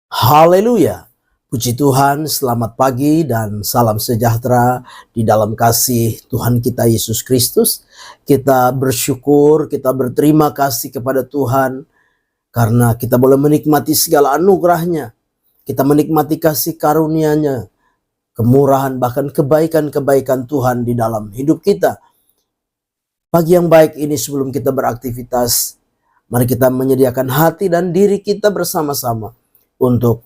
Haleluya. Puji Tuhan, selamat pagi dan salam sejahtera di dalam kasih Tuhan kita Yesus Kristus. Kita bersyukur, kita berterima kasih kepada Tuhan karena kita boleh menikmati segala anugerah-Nya. Kita menikmati kasih karunia-Nya, kemurahan bahkan kebaikan-kebaikan Tuhan di dalam hidup kita. Pagi yang baik ini sebelum kita beraktivitas, mari kita menyediakan hati dan diri kita bersama-sama untuk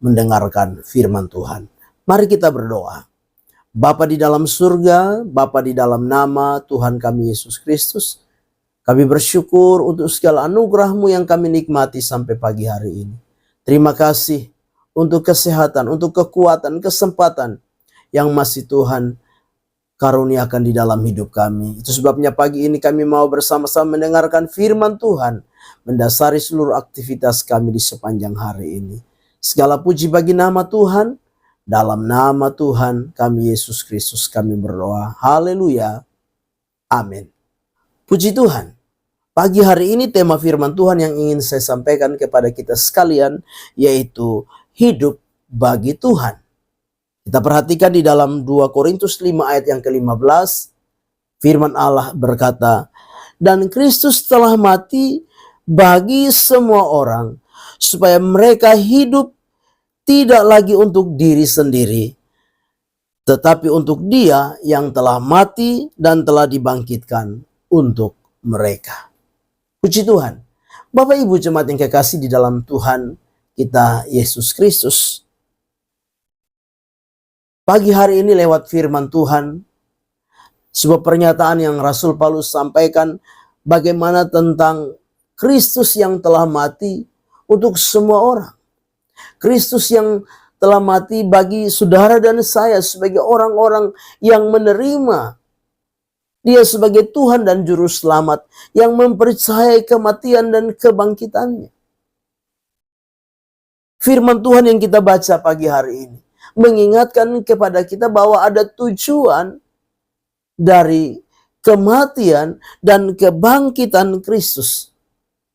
mendengarkan firman Tuhan. Mari kita berdoa. Bapa di dalam surga, Bapa di dalam nama Tuhan kami Yesus Kristus, kami bersyukur untuk segala anugerah-Mu yang kami nikmati sampai pagi hari ini. Terima kasih untuk kesehatan, untuk kekuatan, kesempatan yang masih Tuhan karuniakan di dalam hidup kami. Itu sebabnya pagi ini kami mau bersama-sama mendengarkan firman Tuhan, mendasari seluruh aktivitas kami di sepanjang hari ini. Segala puji bagi nama Tuhan, dalam nama Tuhan kami Yesus Kristus kami berdoa. Haleluya. Amin. Puji Tuhan. Pagi hari ini tema firman Tuhan yang ingin saya sampaikan kepada kita sekalian, yaitu hidup bagi Tuhan. Kita perhatikan di dalam 2 Korintus 5 ayat yang ke-15, firman Allah berkata, "Dan Kristus telah mati bagi semua orang, supaya mereka hidup tidak lagi untuk diri sendiri, tetapi untuk Dia yang telah mati dan telah dibangkitkan untuk mereka." Puji Tuhan. Bapak Ibu jemaat yang kekasih di dalam Tuhan kita Yesus Kristus, pagi hari ini lewat firman Tuhan, sebuah pernyataan yang Rasul Paulus sampaikan bagaimana tentang Kristus yang telah mati untuk semua orang. Kristus yang telah mati bagi saudara dan saya sebagai orang-orang yang menerima Dia sebagai Tuhan dan Juru Selamat, yang mempercayai kematian dan kebangkitannya. Firman Tuhan yang kita baca pagi hari ini mengingatkan kepada kita bahwa ada tujuan dari kematian dan kebangkitan Kristus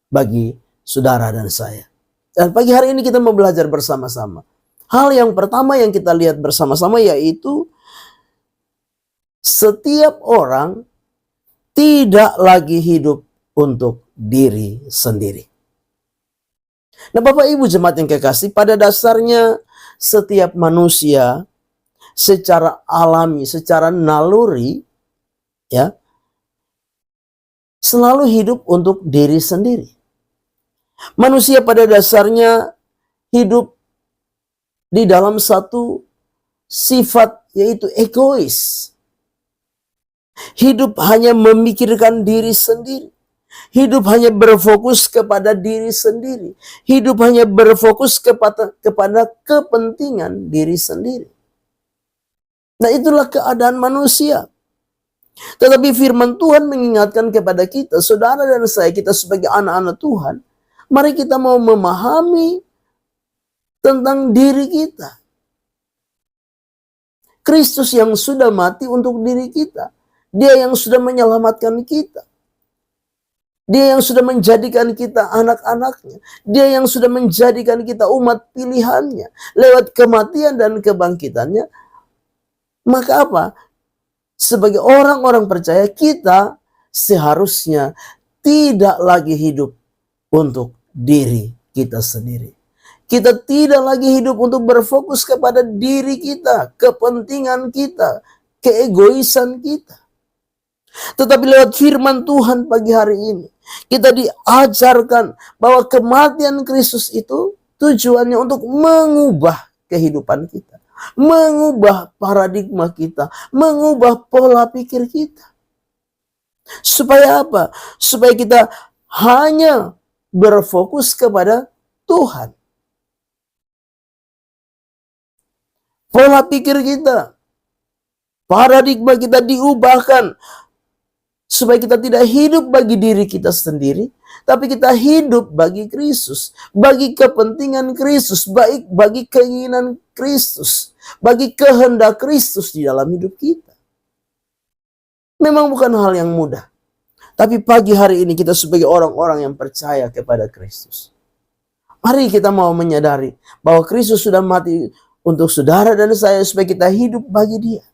bagi saudara dan saya. Dan pagi hari ini kita mau belajar bersama-sama. Hal yang pertama yang kita lihat bersama-sama yaitu setiap orang tidak lagi hidup untuk diri sendiri. Nah, Bapak Ibu jemaat yang kekasih, pada dasarnya setiap manusia secara alami, secara naluri, ya, selalu hidup untuk diri sendiri. Manusia pada dasarnya hidup di dalam satu sifat yaitu egois. Hidup hanya memikirkan diri sendiri. Hidup hanya berfokus kepada diri sendiri. Hidup hanya berfokus kepada kepentingan diri sendiri. Nah, itulah keadaan manusia. Tetapi firman Tuhan mengingatkan kepada kita, saudara dan saya, kita sebagai anak-anak Tuhan, mari kita mau memahami tentang diri kita. Kristus yang sudah mati untuk diri kita. Dia yang sudah menyelamatkan kita. Dia yang sudah menjadikan kita anak-anaknya. Dia yang sudah menjadikan kita umat pilihannya. Lewat kematian dan kebangkitannya. Maka apa? Sebagai orang-orang percaya, kita seharusnya tidak lagi hidup untuk diri kita sendiri. Kita tidak lagi hidup untuk berfokus kepada diri kita, kepentingan kita, keegoisan kita. Tetapi lewat firman Tuhan pagi hari ini, kita diajarkan bahwa kematian Kristus itu tujuannya untuk mengubah kehidupan kita, mengubah paradigma kita, mengubah pola pikir kita. Supaya apa? Supaya kita hanya berfokus kepada Tuhan. Pola pikir kita, paradigma kita diubahkan supaya kita tidak hidup bagi diri kita sendiri, tapi kita hidup bagi Kristus, bagi kepentingan Kristus, baik bagi keinginan Kristus, bagi kehendak Kristus di dalam hidup kita. Memang bukan hal yang mudah. Tapi pagi hari ini kita sebagai orang-orang yang percaya kepada Kristus, mari kita mau menyadari bahwa Kristus sudah mati untuk saudara dan saya supaya kita hidup bagi Dia.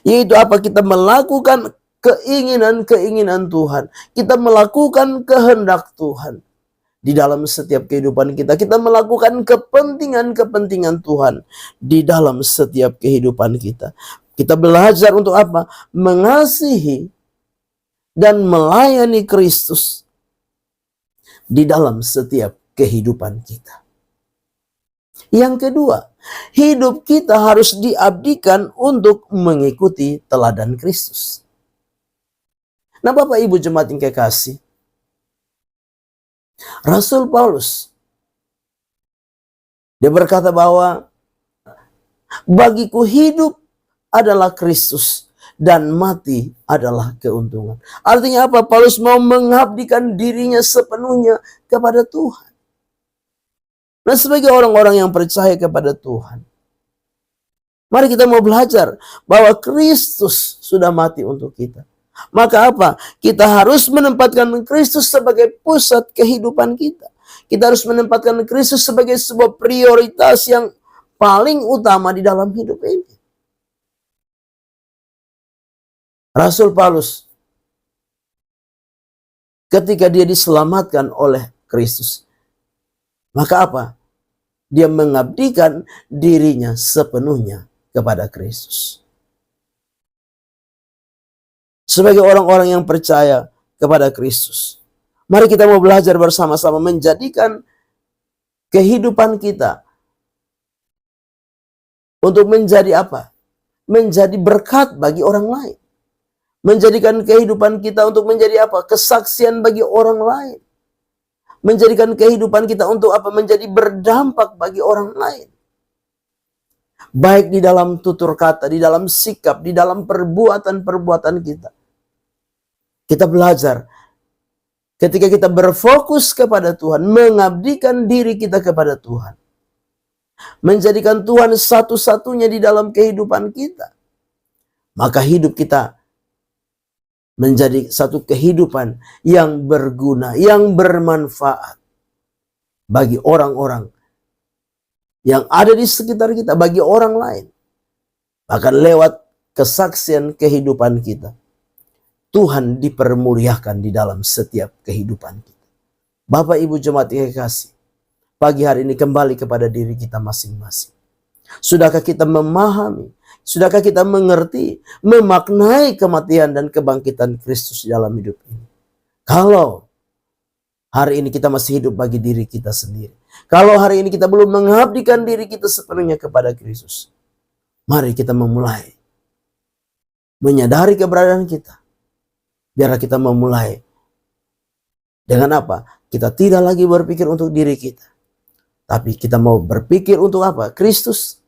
Yaitu apa? Kita melakukan keinginan-keinginan Tuhan. Kita melakukan kehendak Tuhan. Di dalam setiap kehidupan kita, kita melakukan kepentingan-kepentingan Tuhan di dalam setiap kehidupan kita. Kita belajar untuk apa? Mengasihi dan melayani Kristus di dalam setiap kehidupan kita. Yang kedua, hidup kita harus diabdikan untuk mengikuti teladan Kristus. Nah, Bapak Ibu jemaat yang kekasih, Rasul Paulus, dia berkata bahwa bagiku hidup adalah Kristus dan mati adalah keuntungan. Artinya apa? Paulus mau mengabdikan dirinya sepenuhnya kepada Tuhan. Nah, sebagai orang-orang yang percaya kepada Tuhan, mari kita mau belajar bahwa Kristus sudah mati untuk kita. Maka apa? Kita harus menempatkan Kristus sebagai pusat kehidupan kita. Kita harus menempatkan Kristus sebagai sebuah prioritas yang paling utama di dalam hidup ini. Rasul Paulus, ketika dia diselamatkan oleh Kristus, maka apa? Dia mengabdikan dirinya sepenuhnya kepada Kristus. Sebagai orang-orang yang percaya kepada Kristus, mari kita mau belajar bersama-sama menjadikan kehidupan kita untuk menjadi apa? Menjadi berkat bagi orang lain. Menjadikan kehidupan kita untuk menjadi apa? Kesaksian bagi orang lain. Menjadikan kehidupan kita untuk apa? Menjadi berdampak bagi orang lain. Baik di dalam tutur kata, di dalam sikap, di dalam perbuatan-perbuatan kita. Kita belajar ketika kita berfokus kepada Tuhan, mengabdikan diri kita kepada Tuhan, menjadikan Tuhan satu-satunya di dalam kehidupan kita, maka hidup kita menjadi satu kehidupan yang berguna, yang bermanfaat bagi orang-orang yang ada di sekitar kita, bagi orang lain. Bahkan lewat kesaksian kehidupan kita, Tuhan dipermuliakan di dalam setiap kehidupan kita. Bapak Ibu jemaat yang kekasih, pagi hari ini kembali kepada diri kita masing-masing. Sudahkah kita memahami, sudahkah kita mengerti, memaknai kematian dan kebangkitan Kristus di dalam hidup ini? Kalau hari ini kita masih hidup bagi diri kita sendiri, kalau hari ini kita belum mengabdikan diri kita sepenuhnya kepada Kristus, mari kita memulai menyadari keberadaan kita. Biarlah kita memulai dengan apa? Kita tidak lagi berpikir untuk diri kita, tapi kita mau berpikir untuk apa? Kristus.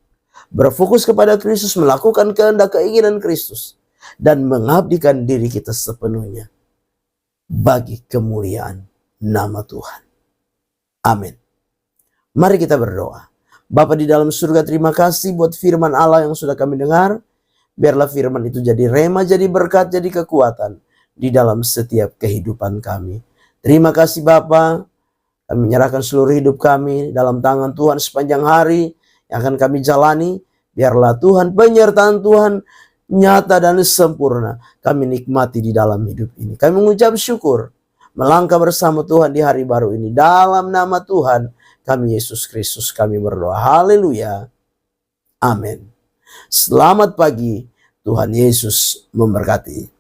Berfokus kepada Kristus, melakukan kehendak keinginan Kristus, dan mengabdikan diri kita sepenuhnya bagi kemuliaan nama Tuhan. Amin. Mari kita berdoa. Bapa di dalam surga, terima kasih buat firman Allah yang sudah kami dengar. Biarlah firman itu jadi rema, jadi berkat, jadi kekuatan di dalam setiap kehidupan kami. Terima kasih Bapa. Kami menyerahkan seluruh hidup kami dalam tangan Tuhan sepanjang hari yang akan kami jalani. Biarlah Tuhan, penyertaan Tuhan nyata dan sempurna kami nikmati di dalam hidup ini. Kami mengucap syukur, melangkah bersama Tuhan di hari baru ini. Dalam nama Tuhan kami Yesus Kristus kami berdoa. Haleluya. Amin. Selamat pagi. Tuhan Yesus memberkati.